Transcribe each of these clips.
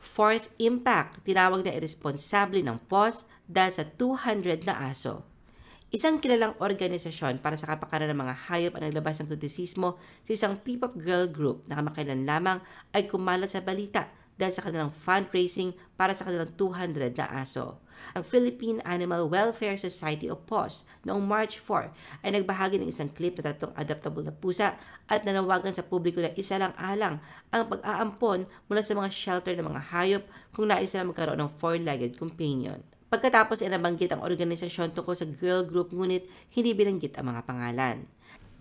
Fourth impact, tinawag na irresponsable ng PAWS dahil sa 200 na aso. Isang kilalang organisasyon para sa kapakanan ng mga hayop ang naglabas ng kritisismo sa isang P-pop girl group na kamakailan lamang ay kumalat sa balita dahil sa kanilang fundraising para sa kanilang 200 na aso. Ang Philippine Animal Welfare Society o PAWS noong March 4 ay nagbahagi ng isang clip na 3 adoptable na pusa at nanawagan sa publiko na isa lang alang ang pag-aampon mula sa mga shelter ng mga hayop kung nais sila magkaroon ng 4-legged companion. Pagkatapos ay nabanggit ang organisasyon tungkol sa girl group ngunit hindi binanggit ang mga pangalan.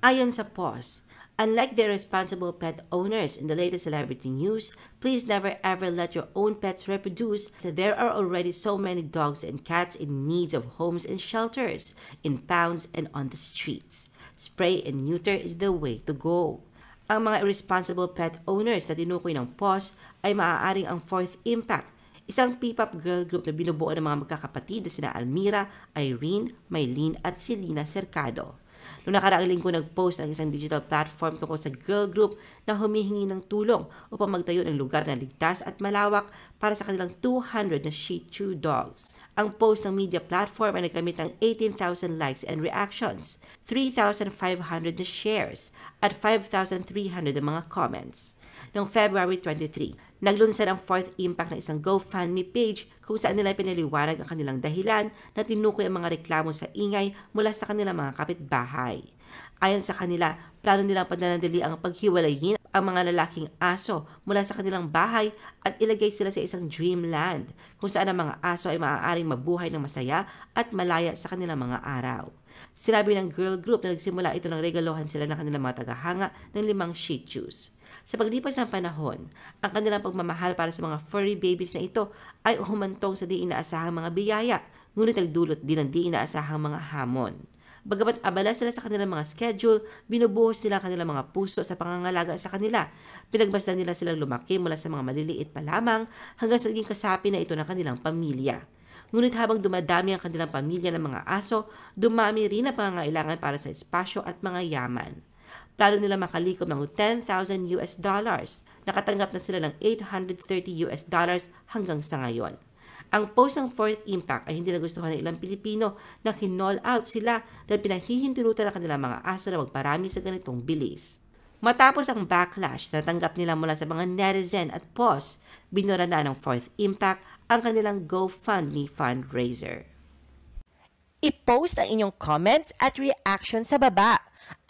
Ayon sa PAWS, unlike their responsible pet owners in the latest celebrity news, please never ever let your own pets reproduce. There are already so many dogs and cats in need of homes and shelters, in pounds and on the streets. Spray and neuter is the way to go. Ang mga irresponsible pet owners na tinukoy ng PAWS ay maaaring ang fourth impact, isang P-pop girl group na binubuo ng mga magkakapatid na sina Almira, Irene, Maylene at Selena Cercado. Noong nakaraang linggo nag-post ang isang digital platform tungkol sa girl group na humihingi ng tulong upang magtayo ng lugar na ligtas at malawak para sa kanilang 200 na Shih Tzu dogs. Ang post ng media platform ay nagkamit ng 18,000 likes and reactions, 3,500 na shares, at 5,300 na mga comments. Noong February 23, naglunsad ang fourth impact ng isang GoFundMe page kung saan nila pinaliwanag ang kanilang dahilan na tinukoy ang mga reklamo sa ingay mula sa kanilang mga kapitbahay. Ayon sa kanila, plano nilang pananandali ang paghiwalayin ang mga lalaking aso mula sa kanilang bahay at ilagay sila sa isang dreamland kung saan ang mga aso ay maaaring mabuhay ng masaya at malaya sa kanilang mga araw. Sinabi ng girl group na nagsimula ito ng regalohan sila ng kanilang mga tagahanga ng 5 Shih Tzus. Sa paglipas ng panahon, ang kanilang pagmamahal para sa mga furry babies na ito ay humantong sa di inaasahang mga biyaya, ngunit nagdulot din ng di inaasahang mga hamon. Bagamat abala sila sa kanilang mga schedule, binubuhos nila ang kanilang mga puso sa pangangalaga sa kanila. Pinagmasdan nila silang lumaki mula sa mga maliliit pa lamang hanggang sa naging kasapi na ito ng kanilang pamilya. Ngunit habang dumadami ang kanilang pamilya ng mga aso, dumami rin ang pangangailangan para sa espasyo at mga yaman. Plano nila makalikom ng $10,000. Nakatanggap na sila ng $830 hanggang sa ngayon. Ang post ng fourth impact ay hindi nagustuhan ng ilang Pilipino na kinall out sila dahil pinahihintirutan ng kanilang mga aso na magparami sa ganitong bilis. Matapos ang backlash na natanggap nila mula sa mga netizen at PAWS, binura na ng fourth impact ang kanilang GoFundMe fundraiser. I-post ang inyong comments at reaction sa baba.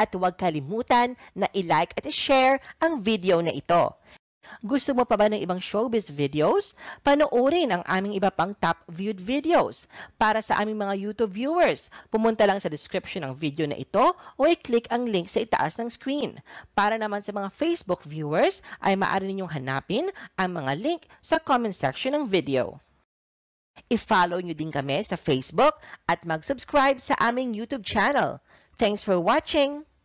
At huwag kalimutan na i-like at i-share ang video na ito. Gusto mo pa ba ng ibang showbiz videos? Panoorin ang aming iba pang top viewed videos. Para sa aming mga YouTube viewers, pumunta lang sa description ng video na ito o i-click ang link sa itaas ng screen. Para naman sa mga Facebook viewers, ay maaari ninyong hanapin ang mga link sa comment section ng video. I-follow nyo din kami sa Facebook at mag-subscribe sa aming YouTube channel. Thanks for watching!